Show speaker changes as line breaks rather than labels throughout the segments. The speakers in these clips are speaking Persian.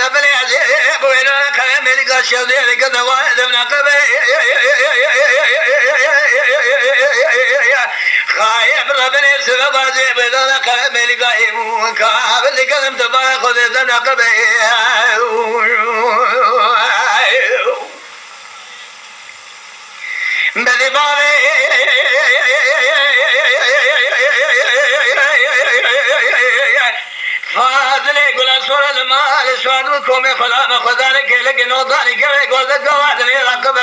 بلي عجيب وإنا كلام لك الشوذي لك دوائد من قبل خايب ربني سبب عجيب وإنا كلام لك إيمون كابل لك لم تبارك خذ من قبل بلي بابي فاضل يقول سورة المال سواد وكم خلا ما خدانك لكن وضانك يقول ذكوات لي ركب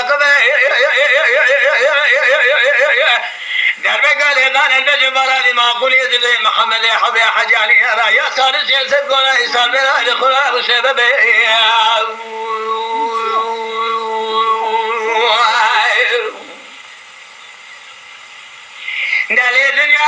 درب قال يدان البجبر ما أقول يدري محمد يا حبي حجاني يا سارس يا سب قول إسال بلا خلا وسبب دليل الدنيا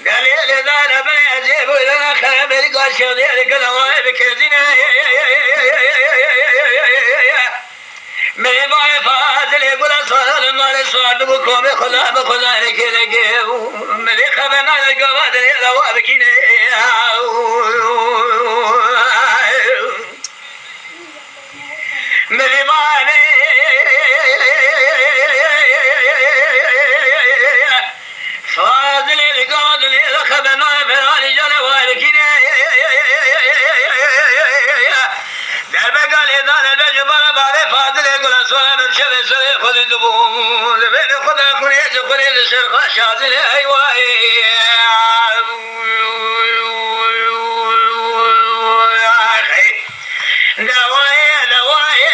دليل دار بني عجيب وإذا خرب القرش وديالك الغائب كذنا من باي فاضل يقول أصال المال صاد بكم خلا بخلا لك لقيه من خبنا القواد الهواب كنا من باي فاضل القواد الخبنا فراني جلوالك درب قال إذا الجبل بعد فاضل يقول أصلا من شبه سوي خذ الدبون بين خذ كريج كريج الشرق شاذل أيواي دواي دواي